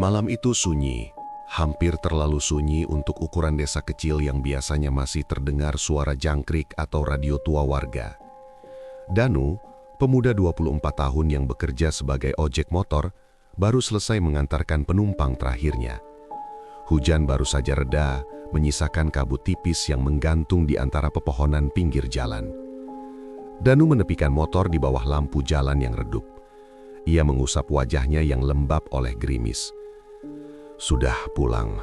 Malam itu sunyi, hampir terlalu sunyi untuk ukuran desa kecil yang biasanya masih terdengar suara jangkrik atau radio tua warga. Danu, pemuda 24 tahun yang bekerja sebagai ojek motor, baru selesai mengantarkan penumpang terakhirnya. Hujan baru saja reda, menyisakan kabut tipis yang menggantung di antara pepohonan pinggir jalan. Danu menepikan motor di bawah lampu jalan yang redup. Ia mengusap wajahnya yang lembab oleh gerimis. Sudah pulang,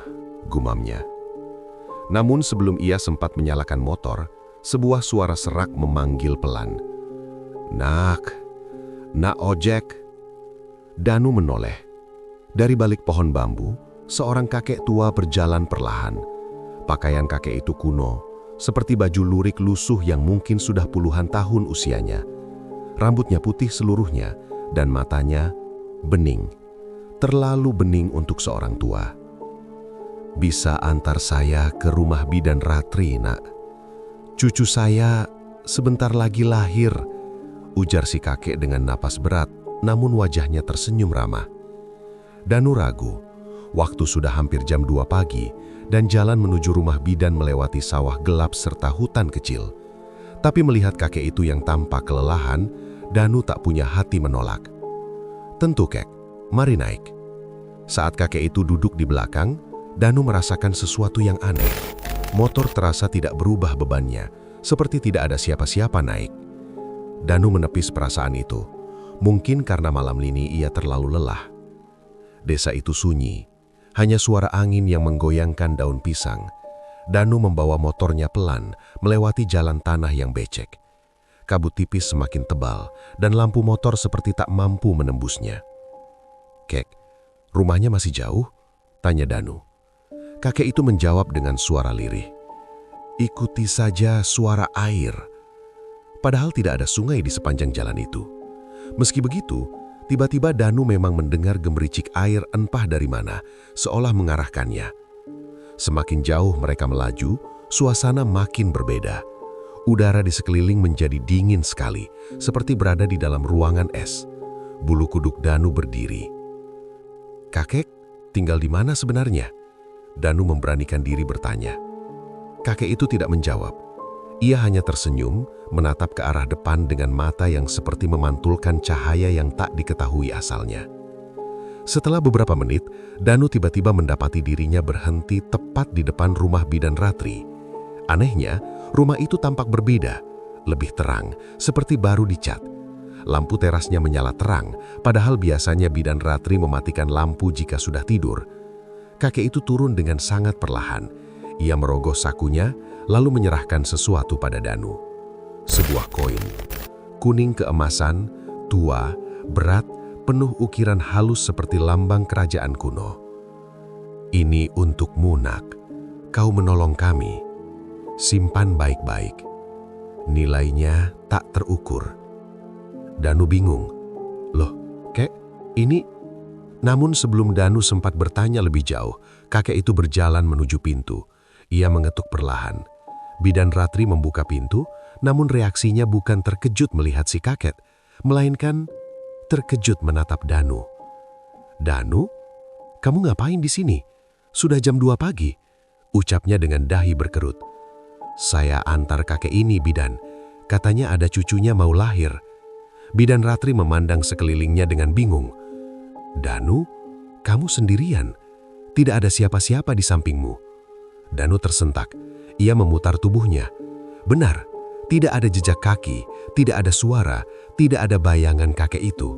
gumamnya. Namun sebelum ia sempat menyalakan motor, sebuah suara serak memanggil pelan. Nak ojek. Danu menoleh. Dari balik pohon bambu, seorang kakek tua berjalan perlahan. Pakaian kakek itu kuno, seperti baju lurik lusuh yang mungkin sudah puluhan tahun usianya. Rambutnya putih seluruhnya dan matanya bening. Terlalu bening untuk seorang tua. Bisa antar saya ke rumah bidan Ratri, nak. Cucu saya sebentar lagi lahir, ujar si kakek dengan napas berat, namun wajahnya tersenyum ramah. Danu ragu. Waktu sudah hampir jam 2 pagi dan jalan menuju rumah bidan melewati sawah gelap serta hutan kecil. Tapi melihat kakek itu yang tampak kelelahan, Danu tak punya hati menolak. Tentu, Kek. Mari naik. Saat kakek itu duduk di belakang, Danu merasakan sesuatu yang aneh. Motor terasa tidak berubah bebannya, seperti tidak ada siapa-siapa naik. Danu menepis perasaan itu. Mungkin karena malam ini ia terlalu lelah. Desa itu sunyi, hanya suara angin yang menggoyangkan daun pisang. Danu membawa motornya pelan, melewati jalan tanah yang becek. Kabut tipis semakin tebal, dan lampu motor seperti tak mampu menembusnya. Kek, rumahnya masih jauh? Tanya Danu. Kakek itu menjawab dengan suara lirih. Ikuti saja suara air. Padahal tidak ada sungai di sepanjang jalan itu. Meski begitu, tiba-tiba Danu memang mendengar gemericik air entah dari mana, seolah mengarahkannya. Semakin jauh mereka melaju, suasana makin berbeda. Udara di sekeliling menjadi dingin sekali, seperti berada di dalam ruangan es. Bulu kuduk Danu berdiri. Kakek, tinggal di mana sebenarnya? Danu memberanikan diri bertanya. Kakek itu tidak menjawab. Ia hanya tersenyum, menatap ke arah depan dengan mata yang seperti memantulkan cahaya yang tak diketahui asalnya. Setelah beberapa menit, Danu tiba-tiba mendapati dirinya berhenti tepat di depan rumah bidan Ratri. Anehnya, rumah itu tampak berbeda, lebih terang, seperti baru dicat. Lampu terasnya menyala terang, padahal biasanya bidan Ratri mematikan lampu jika sudah tidur. Kakek itu turun dengan sangat perlahan. Ia merogoh sakunya, lalu menyerahkan sesuatu pada Danu. Sebuah koin, kuning keemasan, tua, berat, penuh ukiran halus seperti lambang kerajaan kuno. Ini untukmu, nak. Kau menolong kami. Simpan baik-baik. Nilainya tak terukur. Danu bingung. Loh, Kek, ini... Namun sebelum Danu sempat bertanya lebih jauh, kakek itu berjalan menuju pintu. Ia mengetuk perlahan. Bidan Ratri membuka pintu, namun reaksinya bukan terkejut melihat si kakek, melainkan terkejut menatap Danu. Danu, kamu ngapain di sini? Sudah jam 2 pagi, ucapnya dengan dahi berkerut. Saya antar kakek ini, bidan. Katanya ada cucunya mau lahir. Bidan Ratri memandang sekelilingnya dengan bingung. Danu, kamu sendirian. Tidak ada siapa-siapa di sampingmu. Danu tersentak. Ia memutar tubuhnya. Benar, tidak ada jejak kaki, tidak ada suara, tidak ada bayangan kakek itu.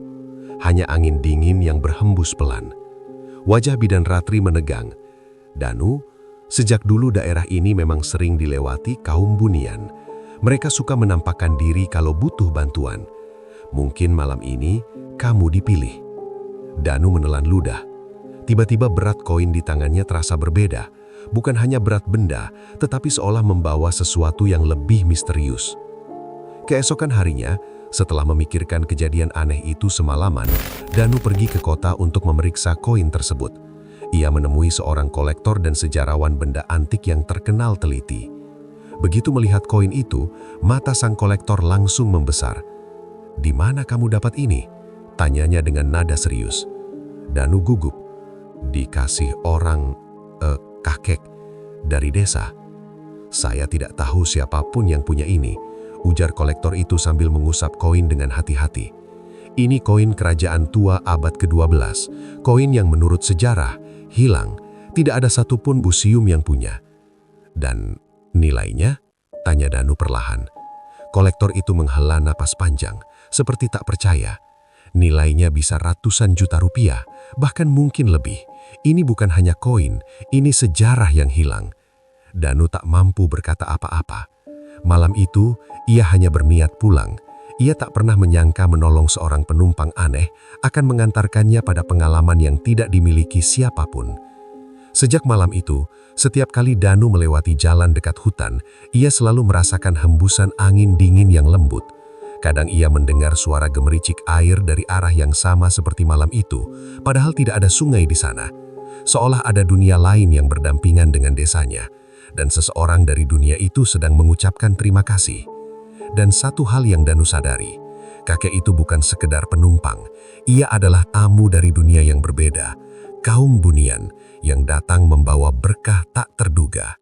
Hanya angin dingin yang berhembus pelan. Wajah bidan Ratri menegang. Danu, sejak dulu daerah ini memang sering dilewati kaum bunian. Mereka suka menampakkan diri kalau butuh bantuan. Mungkin malam ini kamu dipilih. Danu menelan ludah. Tiba-tiba berat koin di tangannya terasa berbeda. Bukan hanya berat benda, tetapi seolah membawa sesuatu yang lebih misterius. Keesokan harinya, setelah memikirkan kejadian aneh itu semalaman, Danu pergi ke kota untuk memeriksa koin tersebut. Ia menemui seorang kolektor dan sejarawan benda antik yang terkenal teliti. Begitu melihat koin itu, mata sang kolektor langsung membesar. Di mana kamu dapat ini? Tanyanya dengan nada serius. Danu gugup. Dikasih orang, kakek dari desa. Saya tidak tahu siapapun yang punya ini, ujar kolektor itu sambil mengusap koin dengan hati-hati. Ini koin kerajaan tua abad ke-12, koin yang menurut sejarah hilang, tidak ada satupun museum yang punya. Dan nilainya? Tanya Danu perlahan. Kolektor itu menghela napas panjang, seperti tak percaya. Nilainya bisa ratusan juta rupiah, bahkan mungkin lebih. Ini bukan hanya koin, ini sejarah yang hilang. Danu tak mampu berkata apa-apa. Malam itu, ia hanya berniat pulang. Ia tak pernah menyangka menolong seorang penumpang aneh akan mengantarkannya pada pengalaman yang tidak dimiliki siapapun. Sejak malam itu, setiap kali Danu melewati jalan dekat hutan, ia selalu merasakan hembusan angin dingin yang lembut. Kadang ia mendengar suara gemericik air dari arah yang sama seperti malam itu, padahal tidak ada sungai di sana. Seolah ada dunia lain yang berdampingan dengan desanya, dan seseorang dari dunia itu sedang mengucapkan terima kasih. Dan satu hal yang Danu sadari, kakek itu bukan sekedar penumpang, ia adalah tamu dari dunia yang berbeda, kaum bunian yang datang membawa berkah tak terduga.